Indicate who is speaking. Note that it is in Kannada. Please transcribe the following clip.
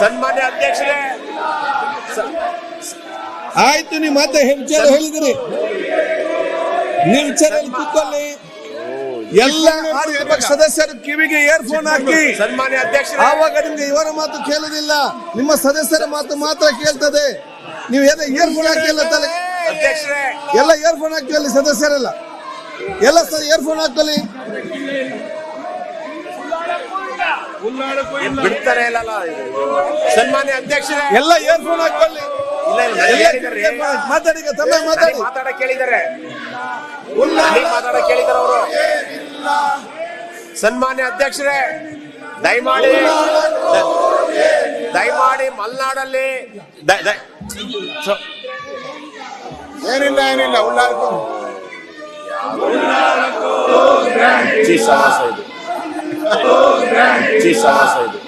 Speaker 1: ಸನ್ಮಾನ್ಯ ಅಧ್ಯಕ್ಷರೇ,
Speaker 2: ಆಯ್ತು, ನೀವು ಮತ್ತೆ ವಿಚಾರ ಹೇಳಿದಿರಿ. ನೀವು ವಿಚಾರದಲ್ಲಿ ಕೂತ್ಕೊಳ್ಳಿ. ಎಲ್ಲ ಆಡಳಿತ ಪಕ್ಷ ಸದಸ್ಯರು ಕಿವಿಗೆ ಇಯರ್ಫೋನ್ ಹಾಕಿ.
Speaker 1: ಸನ್ಮಾನ್ಯ ಅಧ್ಯಕ್ಷರೇ,
Speaker 2: ಆವಾಗ ನಿಮ್ಗೆ ಇವರ ಮಾತು ಕೇಳುದಿಲ್ಲ, ನಿಮ್ಮ ಸದಸ್ಯರ ಮಾತು ಮಾತ್ರ ಕೇಳ್ತದೆ. ನೀವು ಎಲ್ಲ ಇಯರ್ಫೋನ್ ಹಾಕಿಲ್ಲ ತಲೆ.
Speaker 1: ಅಧ್ಯಕ್ಷರೇ,
Speaker 2: ಎಲ್ಲ ಇಯರ್ಫೋನ್ ಹಾಕಿ ಸದಸ್ಯರೆಲ್ಲ ಎಲ್ಲ ಇಯರ್ಫೋನ್ ಹಾಕಲಿ.
Speaker 1: ಬಿಡ್ತಾರೆ ಇಲ್ಲ. ಸನ್ಮಾನ್ಯ ಅಧ್ಯಕ್ಷರೇ,
Speaker 2: ಎಲ್ಲ ಇಯರ್ಫೋನ್ ಹಾಕೊಳ್ಳಿ. ಮಾತಾಡಿ ತಮ್ಮ
Speaker 1: ಮಾತಾಡ ಕೇಳಿದ್ದಾರೆ ಅವರು. ಸನ್ಮಾನ್ಯ ಅಧ್ಯಕ್ಷರೇ, ದಯಮಾಡಿ ಮಲೆನಾಡಲ್ಲಿ
Speaker 2: ಏನಿಲ್ಲ
Speaker 1: ಸಮಾಸ ಇದು